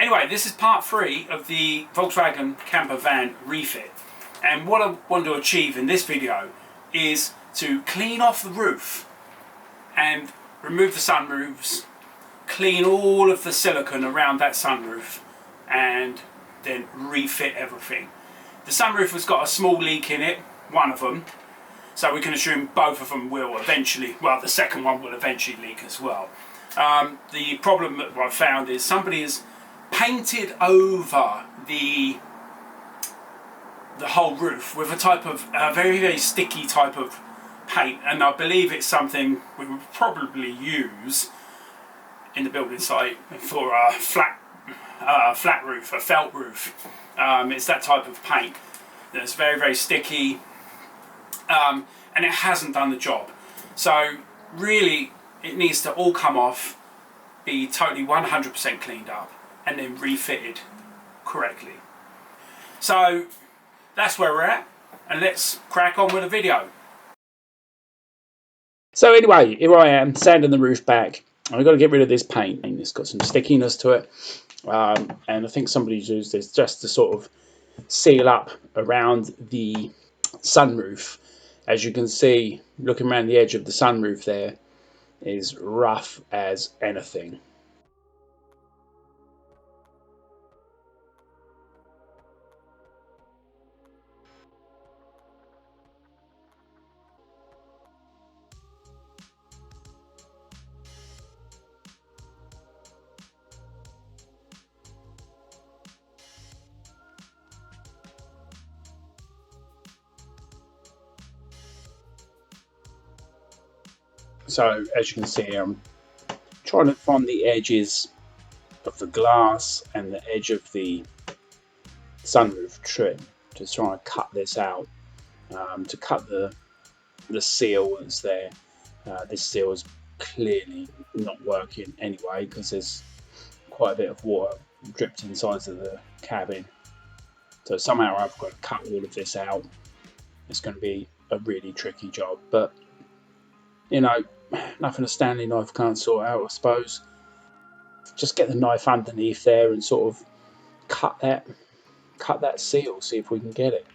Anyway, this is part 3 of the Volkswagen Camper van refit. And what I want to achieve in this video is to clean off the roof and remove the sunroofs, clean all of the silicone around that sunroof, and then refit everything. The sunroof has got a small leak in it, one of them, so we can assume both of them will eventually, well, the second one will eventually leak as well. The problem that I've found is somebody has painted over the whole roof with a type of very, very sticky type of paint, and I believe it's something we would probably use in the building site for a flat roof, a felt roof. It's that type of paint that's very, very sticky, and it hasn't done the job. So really it needs to all come off, be totally 100% cleaned up, and then refitted correctly. So that's where we're at, and let's crack on with the video. So anyway, here I am, sanding the roof back. I've got to get rid of this paint. It's got some stickiness to it, and I think somebody's used this just to sort of seal up around the sunroof. As you can see, looking around the edge of the sunroof there is rough as anything. So as you can see, I'm trying to find the edges of the glass and the edge of the sunroof trim to try and cut this out, to cut the seal that's there. This seal is clearly not working anyway because there's quite a bit of water dripped inside of the cabin. So somehow I've got to cut all of this out. It's going to be a really tricky job, but you know, nothing a Stanley knife can't sort out, I suppose. Just get the knife underneath there and sort of cut that seal, see if we can get it.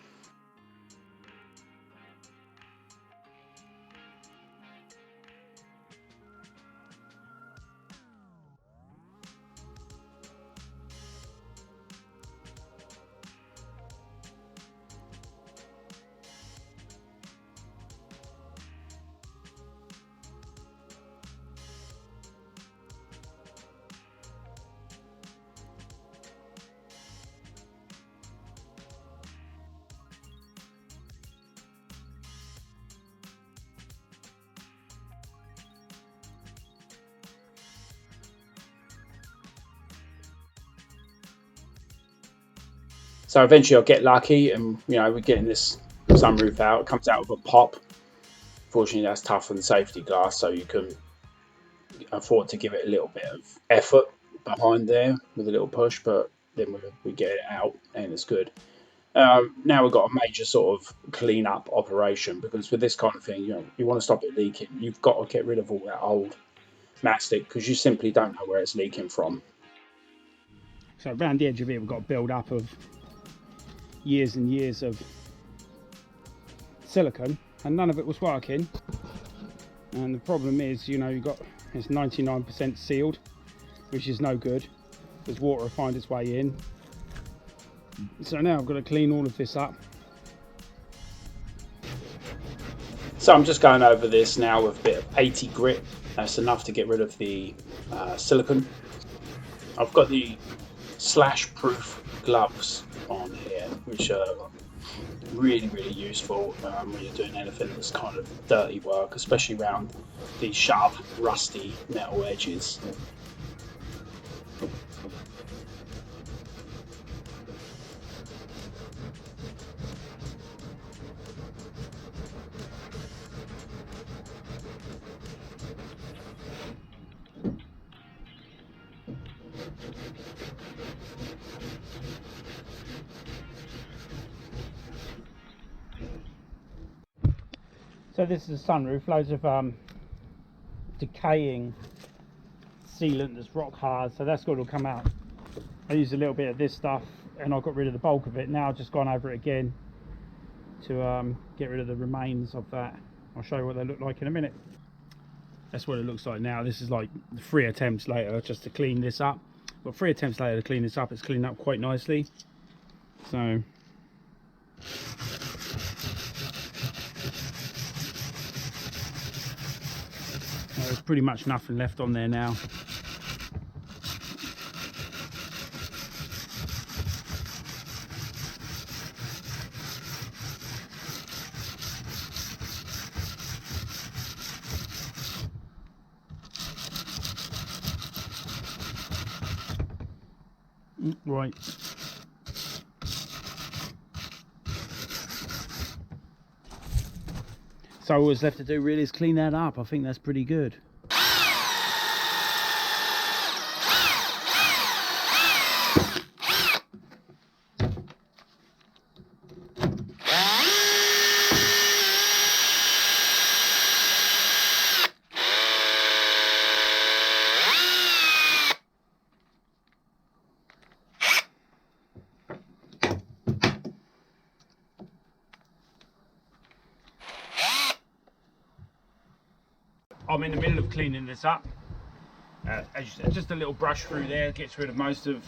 So eventually I'll get lucky and, you know, we're getting this sunroof out. It comes out with a pop. Fortunately, that's tough on safety glass, so you can afford to give it a little bit of effort behind there with a little push, but then we get it out and it's good. Now we've got a major sort of clean up operation, because with this kind of thing, you know, you want to stop it leaking. You've got to get rid of all that old mastic because you simply don't know where it's leaking from. So around the edge of it, we've got a build up of years and years of silicone, and none of it was working. And the problem is, you know, you've got, it's 99% sealed, which is no good because water will find its way in. So now I've got to clean all of this up. So I'm just going over this now with a bit of 80 grit. That's enough to get rid of the silicone. I've got the slash proof gloves on here, which are really, really useful when you're doing anything that's kind of dirty work, especially around these sharp, rusty metal edges. So this is a sunroof, loads of decaying sealant that's rock hard, so that's got to come out I used a little bit of this stuff and I got rid of the bulk of it. Now I've just gone over it again to get rid of the remains of that. I'll show you what they look like in a minute. That's what it looks like now. This is like 3 attempts later just to clean this up. But 3 attempts later to clean this up, it's cleaned up quite nicely. So there's pretty much nothing left on there now. Right. So all that's left to do really is clean that up. I think that's pretty good. I'm in the middle of cleaning this up. As you said, just a little brush through there gets rid of most of.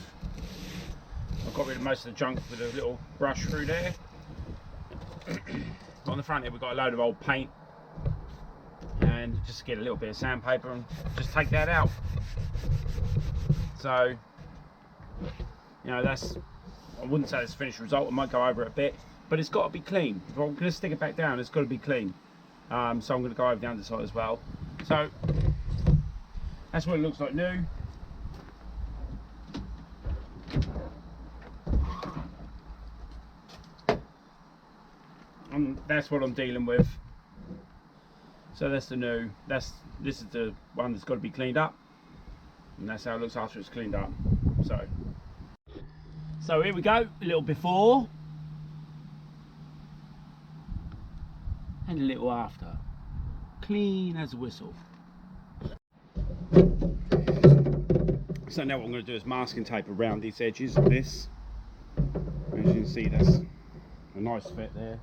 I've got rid of most of the junk with a little brush through there. On the front here we've got a load of old paint, and just get a little bit of sandpaper and just take that out. So, you know, that's, I wouldn't say it's the finished result. I might go over it a bit, but it's got to be clean. If I'm going to stick it back down, it's got to be clean. So I'm going to go over the underside as well. So that's what it looks like new. And that's what I'm dealing with. So that's the new. This is the one that's got to be cleaned up, and that's how it looks after it's cleaned up. So here we go. A little before and a little after. Clean as a whistle. So now what I'm going to do is masking tape around these edges of this. As you can see, that's a nice fit there.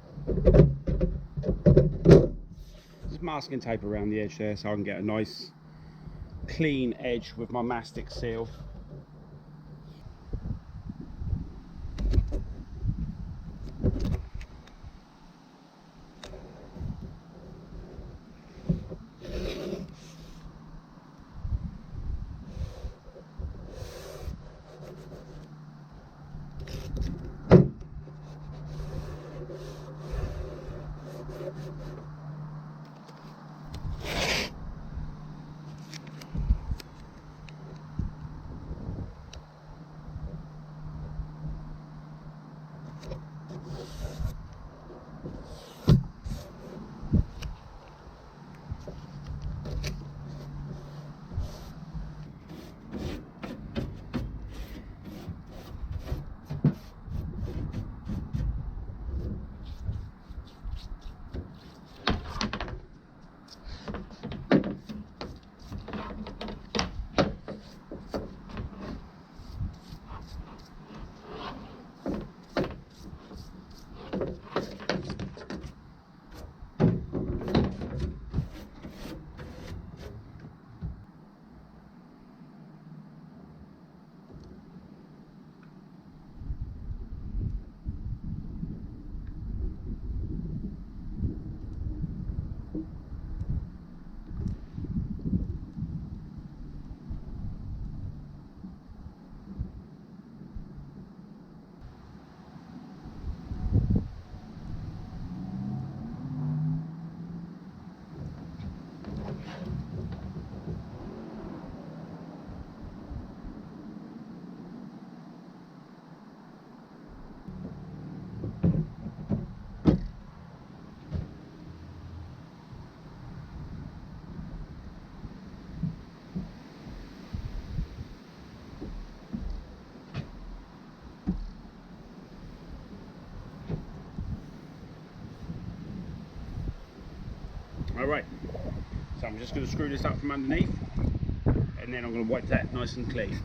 Just masking tape around the edge there so I can get a nice clean edge with my mastic seal. Alright, so I'm just going to screw this up from underneath and then I'm going to wipe that nice and clean.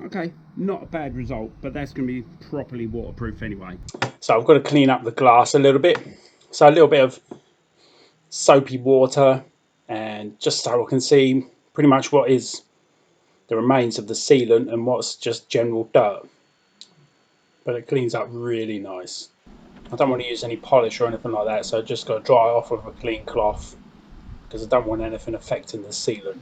Okay, not a bad result, but that's going to be properly waterproof anyway. So I've got to clean up the glass a little bit. So a little bit of soapy water, and just so I can see pretty much what is the remains of the sealant and what's just general dirt. But it cleans up really nice. I don't want to use any polish or anything like that, so I just got to dry off with a clean cloth because I don't want anything affecting the sealant.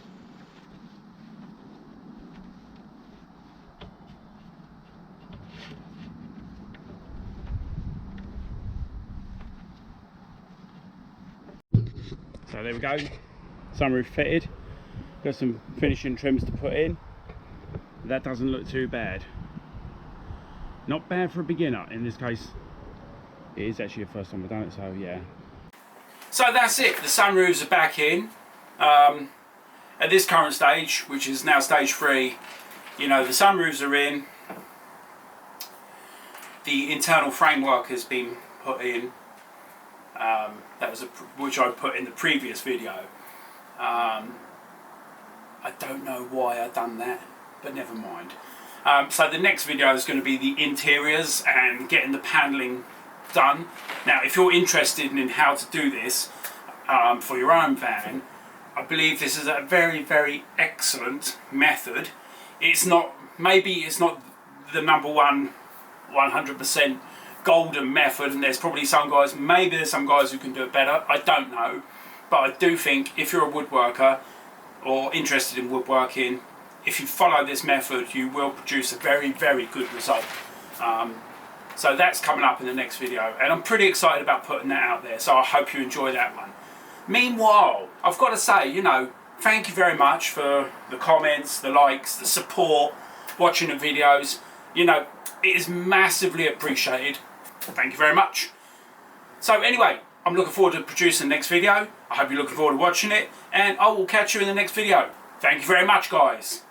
So there we go, sunroof fitted. Got some finishing trims to put in. That doesn't look too bad. Not bad for a beginner. In this case, it is actually the first time I've done it, so yeah. So that's it, the sunroofs are back in. At this current stage, which is now stage 3, you know, the sunroofs are in. The internal framework has been put in. That was which I put in the previous video. I don't know why I've done that, but never mind. So the next video is going to be the interiors and getting the panelling done. Now, if you're interested in how to do this for your own van, I believe this is a very, very excellent method. It's not, maybe it's not the number one 100% golden method, and there's probably some guys, maybe there's some guys who can do it better, I don't know, but I do think if you're a woodworker or interested in woodworking, if you follow this method you will produce a very, very good result. So that's coming up in the next video, and I'm pretty excited about putting that out there, so I hope you enjoy that one. Meanwhile, I've got to say, you know, thank you very much for the comments, the likes, the support, watching the videos. You know, it is massively appreciated. Thank you very much. So anyway, I'm looking forward to producing the next video. I hope you're looking forward to watching it, and I will catch you in the next video. Thank you very much, guys.